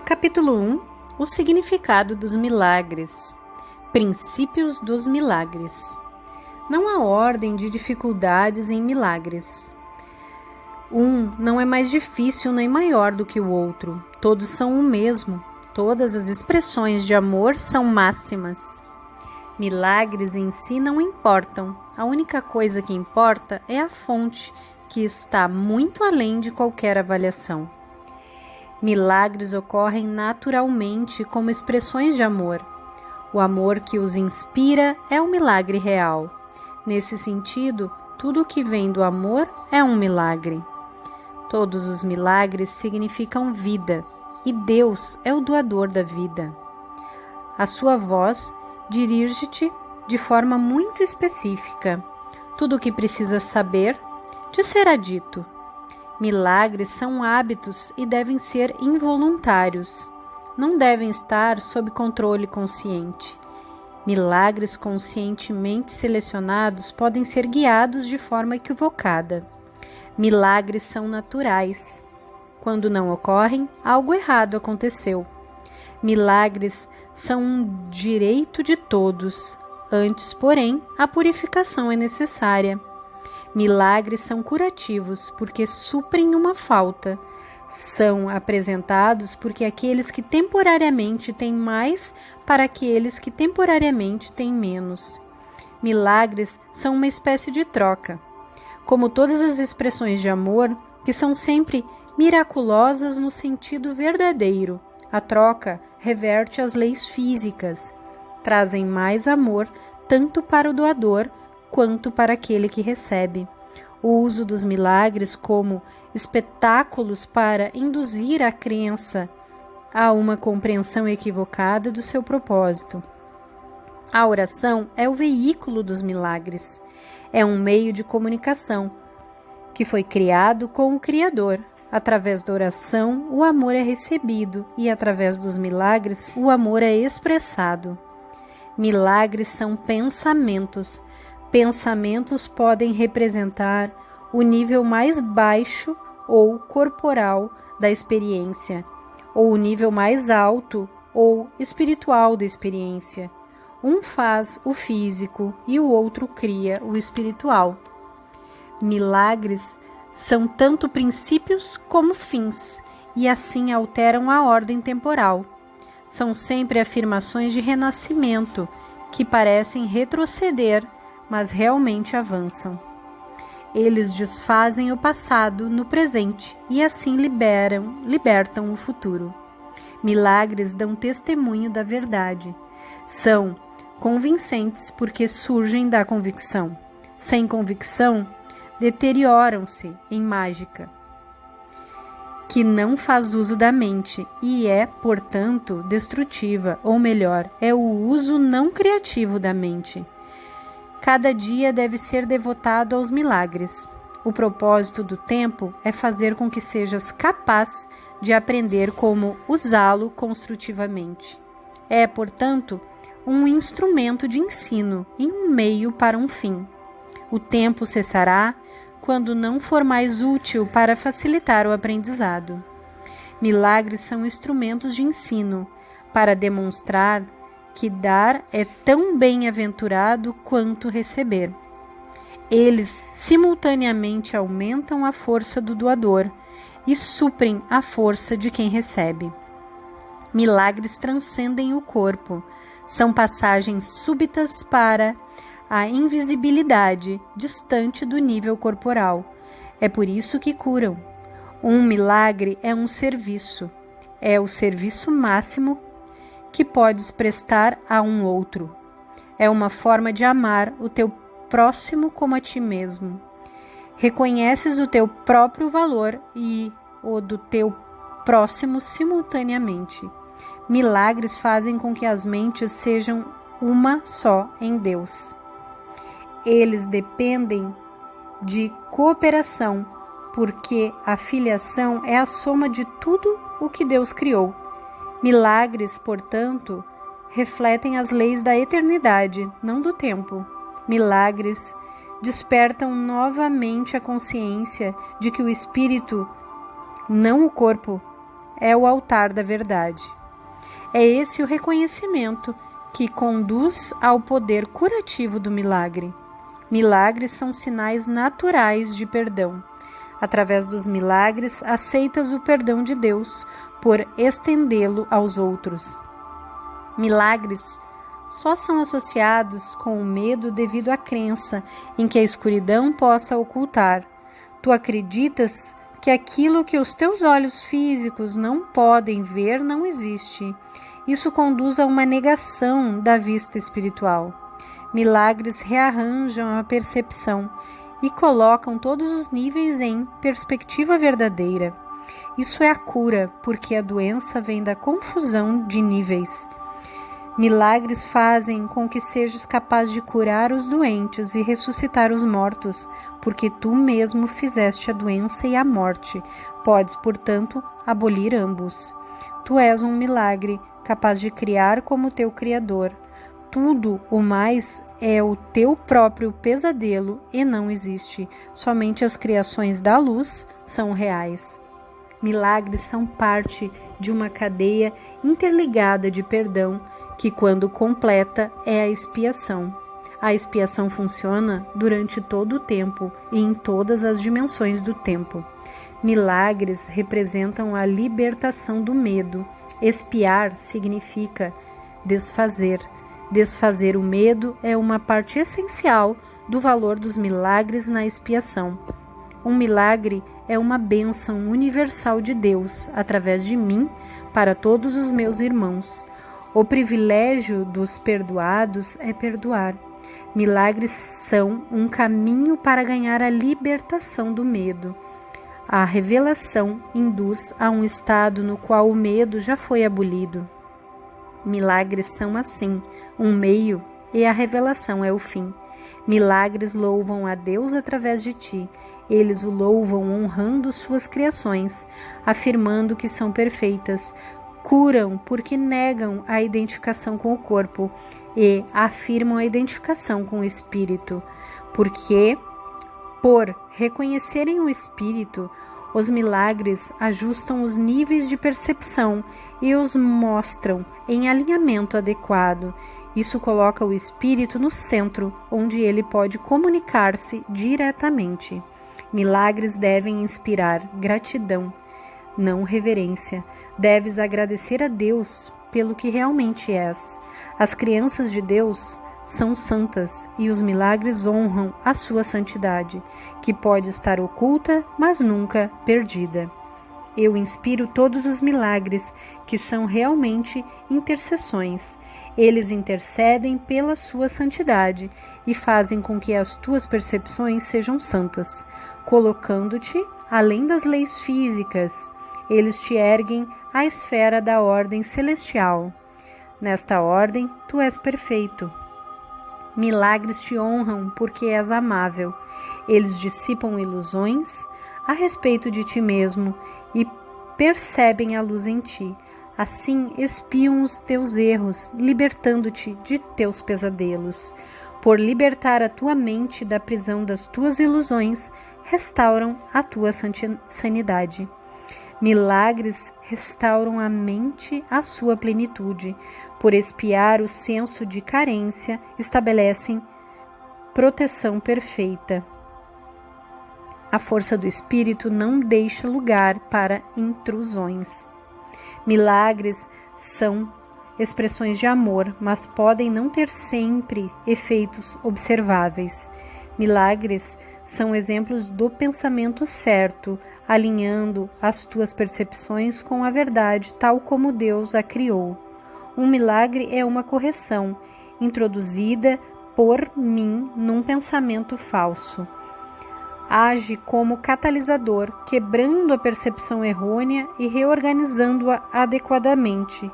Capítulo 1. O significado dos milagres. Princípios dos milagres. Não há ordem de dificuldades em milagres. Um não é mais difícil nem maior do que o outro. Todos são o mesmo. Todas as expressões de amor são máximas. Milagres em si não importam. A única coisa que importa é a fonte, que está muito além de qualquer avaliação. Milagres ocorrem naturalmente como expressões de amor. O amor que os inspira é um milagre real. Nesse sentido, tudo o que vem do amor é um milagre. Todos os milagres significam vida, e Deus é o doador da vida. A sua voz dirige-te de forma muito específica. Tudo o que precisas saber te será dito. Milagres são hábitos e devem ser involuntários. Não devem estar sob controle consciente. Milagres conscientemente selecionados podem ser guiados de forma equivocada. Milagres são naturais. Quando não ocorrem, algo errado aconteceu. Milagres são um direito de todos. Antes, porém, a purificação é necessária. Milagres são curativos porque suprem uma falta. São apresentados porque aqueles que temporariamente têm mais para aqueles que temporariamente têm menos. Milagres são uma espécie de troca. Como todas as expressões de amor, que são sempre miraculosas no sentido verdadeiro, a troca reverte as leis físicas, trazem mais amor tanto para o doador quanto para aquele que recebe. O uso dos milagres como espetáculos para induzir a crença a uma compreensão equivocada do seu propósito. A oração é o veículo dos milagres. É um meio de comunicação que foi criado com o Criador. Através da oração, o amor é recebido e através dos milagres, o amor é expressado. Milagres são pensamentos. Pensamentos podem representar o nível mais baixo ou corporal da experiência, ou o nível mais alto ou espiritual da experiência. Um faz o físico e o outro cria o espiritual. Milagres são tanto princípios como fins, e assim alteram a ordem temporal. São sempre afirmações de renascimento, que parecem retroceder, mas realmente avançam. Eles desfazem o passado no presente e assim libertam o futuro. Milagres dão testemunho da verdade. São convincentes porque surgem da convicção. Sem convicção, deterioram-se em mágica, que não faz uso da mente e é, portanto, destrutiva, ou melhor, é o uso não criativo da mente. Cada dia deve ser devotado aos milagres. O propósito do tempo é fazer com que sejas capaz de aprender como usá-lo construtivamente. É, portanto, um instrumento de ensino e um meio para um fim. O tempo cessará quando não for mais útil para facilitar o aprendizado. Milagres são instrumentos de ensino para demonstrar que dar é tão bem-aventurado quanto receber. Eles simultaneamente aumentam a força do doador e suprem a força de quem recebe. Milagres transcendem o corpo, são passagens súbitas para a invisibilidade distante do nível corporal. É por isso que curam. Um milagre é um serviço, é o serviço máximo que podes prestar a um outro. É uma forma de amar o teu próximo como a ti mesmo. Reconheces o teu próprio valor e o do teu próximo simultaneamente. Milagres fazem com que as mentes sejam uma só em Deus. Eles dependem de cooperação, porque a filiação é a soma de tudo o que Deus criou. Milagres, portanto, refletem as leis da eternidade, não do tempo. Milagres despertam novamente a consciência de que o espírito, não o corpo, é o altar da verdade. É esse o reconhecimento que conduz ao poder curativo do milagre. Milagres são sinais naturais de perdão. Através dos milagres, aceitas o perdão de Deus por estendê-lo aos outros. Milagres só são associados com o medo devido à crença em que a escuridão possa ocultar. Tu acreditas que aquilo que os teus olhos físicos não podem ver não existe. Isso conduz a uma negação da vista espiritual. Milagres rearranjam a percepção e colocam todos os níveis em perspectiva verdadeira. Isso é a cura, porque a doença vem da confusão de níveis. Milagres fazem com que sejas capaz de curar os doentes e ressuscitar os mortos, porque tu mesmo fizeste a doença e a morte. Podes, portanto, abolir ambos. Tu és um milagre, capaz de criar como teu Criador. Tudo o mais é o teu próprio pesadelo e não existe. Somente as criações da luz são reais. Milagres são parte de uma cadeia interligada de perdão, que quando completa é a expiação. A expiação funciona durante todo o tempo e em todas as dimensões do tempo. Milagres representam a libertação do medo. Expiar significa desfazer. Desfazer o medo é uma parte essencial do valor dos milagres na expiação. Um milagre é uma bênção universal de Deus, através de mim, para todos os meus irmãos. O privilégio dos perdoados é perdoar. Milagres são um caminho para ganhar a libertação do medo. A revelação induz a um estado no qual o medo já foi abolido. Milagres são assim, um meio, e a revelação é o fim. Milagres louvam a Deus através de ti. Eles o louvam honrando suas criações, afirmando que são perfeitas. Curam porque negam a identificação com o corpo e afirmam a identificação com o espírito. Porque, por reconhecerem o espírito, os milagres ajustam os níveis de percepção e os mostram em alinhamento adequado. Isso coloca o espírito no centro, onde ele pode comunicar-se diretamente. Milagres devem inspirar gratidão, não reverência. Deves agradecer a Deus pelo que realmente és. As crianças de Deus são santas e os milagres honram a sua santidade, que pode estar oculta, mas nunca perdida. Eu inspiro todos os milagres, que são realmente intercessões. Eles intercedem pela sua santidade e fazem com que as tuas percepções sejam santas, colocando-te além das leis físicas. Eles te erguem à esfera da ordem celestial. Nesta ordem, tu és perfeito. Milagres te honram porque és amável. Eles dissipam ilusões a respeito de ti mesmo e percebem a luz em ti. Assim expiam os teus erros, libertando-te de teus pesadelos. Por libertar a tua mente da prisão das tuas ilusões, restauram a tua sanidade. Milagres restauram a mente à sua plenitude. Por expiar o senso de carência, estabelecem proteção perfeita. A força do Espírito não deixa lugar para intrusões. Milagres são expressões de amor, mas podem não ter sempre efeitos observáveis. Milagres são exemplos do pensamento certo, alinhando as tuas percepções com a verdade tal como Deus a criou. Um milagre é uma correção, introduzida por mim num pensamento falso. Age como catalisador, quebrando a percepção errônea e reorganizando-a adequadamente.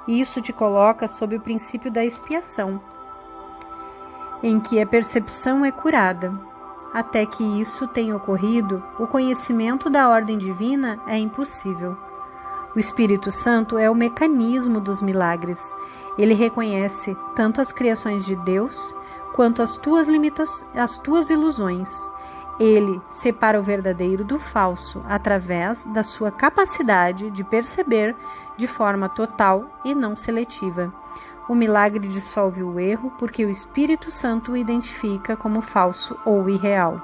Isso te coloca sob o princípio da expiação, em que a percepção é curada. Até que isso tenha ocorrido, o conhecimento da ordem divina é impossível. O Espírito Santo é o mecanismo dos milagres. Ele reconhece tanto as criações de Deus quanto as tuas ilusões. Ele separa o verdadeiro do falso através da sua capacidade de perceber de forma total e não seletiva. O milagre dissolve o erro porque o Espírito Santo o identifica como falso ou irreal.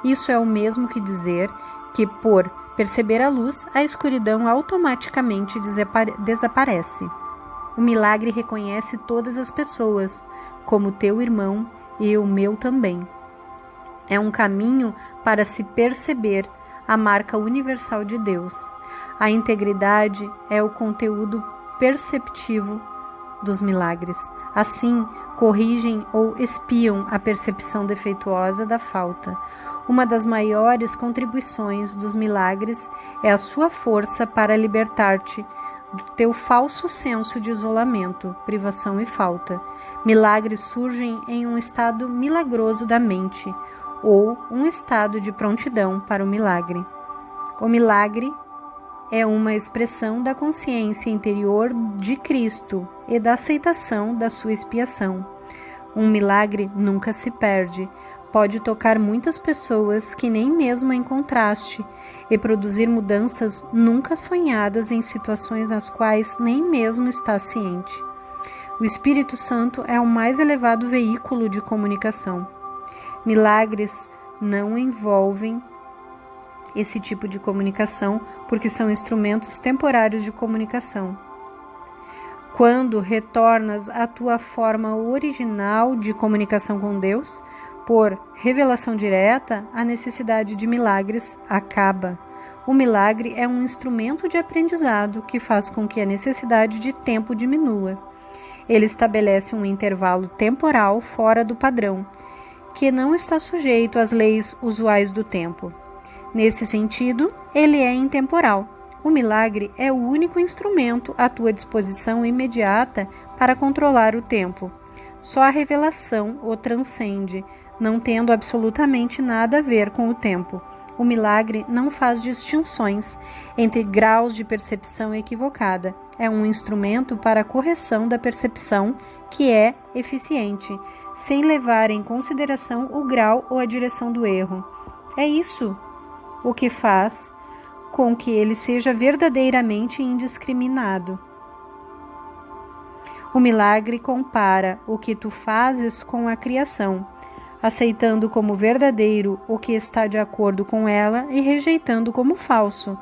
Isso é o mesmo que dizer que, por perceber a luz, a escuridão automaticamente desaparece. O milagre reconhece todas as pessoas, como teu irmão e o meu também. É um caminho para se perceber a marca universal de Deus. A integridade é o conteúdo perceptivo dos milagres. Assim, corrigem ou espiam a percepção defeituosa da falta. Uma das maiores contribuições dos milagres é a sua força para libertar-te do teu falso senso de isolamento, privação e falta. Milagres surgem em um estado milagroso da mente, ou um estado de prontidão para o milagre. O milagre é uma expressão da consciência interior de Cristo e da aceitação da sua expiação. Um milagre nunca se perde, pode tocar muitas pessoas que nem mesmo encontraste e produzir mudanças nunca sonhadas em situações nas quais nem mesmo está ciente. O Espírito Santo é o mais elevado veículo de comunicação. Milagres não envolvem esse tipo de comunicação porque são instrumentos temporários de comunicação. Quando retornas à tua forma original de comunicação com Deus, por revelação direta, a necessidade de milagres acaba. O milagre é um instrumento de aprendizado que faz com que a necessidade de tempo diminua. Ele estabelece um intervalo temporal fora do padrão, que não está sujeito às leis usuais do tempo. Nesse sentido, ele é intemporal. O milagre é o único instrumento à tua disposição imediata para controlar o tempo. Só a revelação o transcende, não tendo absolutamente nada a ver com o tempo. O milagre não faz distinções entre graus de percepção equivocada. É um instrumento para a correção da percepção que é eficiente, sem levar em consideração o grau ou a direção do erro. É isso o que faz com que ele seja verdadeiramente indiscriminado. O milagre compara o que tu fazes com a criação, aceitando como verdadeiro o que está de acordo com ela e rejeitando como falso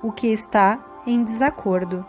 o que está em desacordo.